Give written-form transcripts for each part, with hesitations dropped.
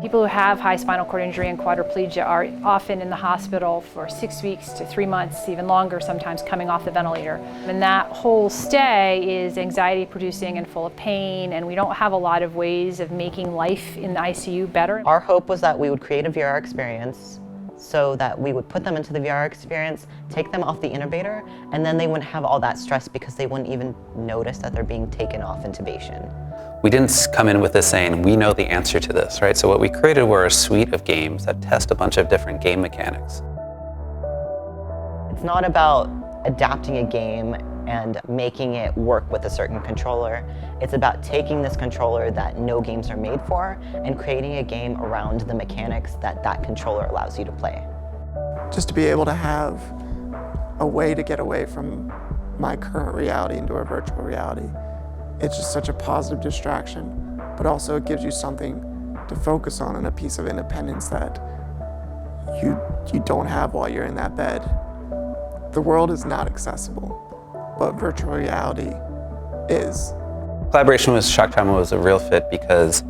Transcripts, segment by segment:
People who have high spinal cord injury and quadriplegia are often in the hospital for 6 weeks to 3 months, even longer sometimes, coming off the ventilator. And that whole stay is anxiety producing and full of pain, and we don't have a lot of ways of making life in the ICU better. Our hope was that we would create a VR experience so that we would put them into the VR experience, take them off the intubator, and then they wouldn't have all that stress because they wouldn't even notice that they're being taken off intubation. We didn't come in with this saying, we know the answer to this, right? So what we created were a suite of games that test a bunch of different game mechanics. It's not about adapting a game and making it work with a certain controller. It's about taking this controller that no games are made for and creating a game around the mechanics that that controller allows you to play. Just to be able to have a way to get away from my current reality into a virtual reality. It's just such a positive distraction, but also it gives you something to focus on and a piece of independence that you don't have while you're in that bed. The world is not accessible, but virtual reality is. Collaboration with Shock Trauma was a real fit because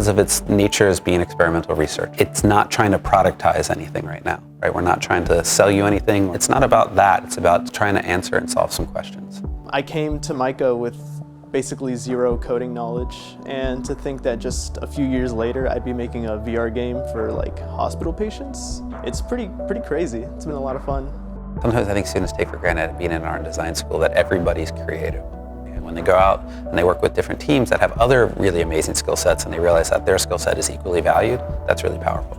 of its nature as being experimental research. It's not trying to productize anything right now, right? We're not trying to sell you anything. It's not about that. It's about trying to answer and solve some questions. I came to MICA with basically zero coding knowledge, and to think that just a few years later I'd be making a VR game for like hospital patients, it's pretty crazy. It's been a lot of fun. Sometimes I think students take for granted being in an art and design school that everybody's creative. And when they go out and they work with different teams that have other really amazing skill sets and they realize that their skill set is equally valued, that's really powerful.